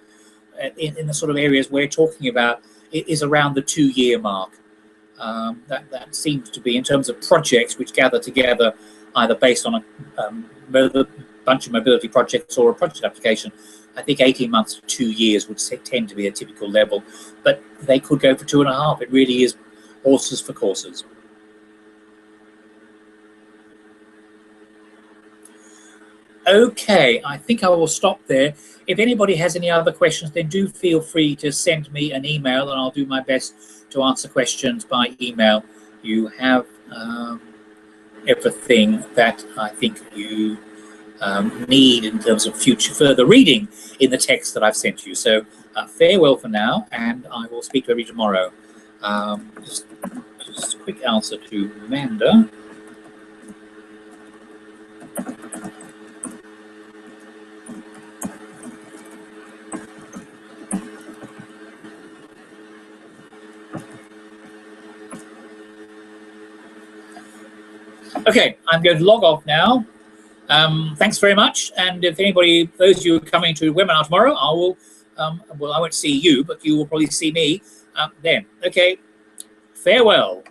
in the sort of areas we're talking about is around the 2-year mark. That seems to be, in terms of projects which gather together either based on a bunch of mobility projects or a project application. I think 18 months to 2 years would tend to be a typical level, but they could go for 2.5. It really is horses for courses. Okay, I think I will stop there. If anybody has any other questions, then do feel free to send me an email and I'll do my best to answer questions by email. You have everything that I think you need in terms of further reading in the text that I've sent you. So farewell for now, and I will speak to everybody tomorrow. Just a quick answer to Amanda. Okay, I'm going to log off now. Thanks very much. And if anybody, those of you who are coming to the webinar tomorrow, I will, well, I won't see you, but you will probably see me then. Okay, farewell.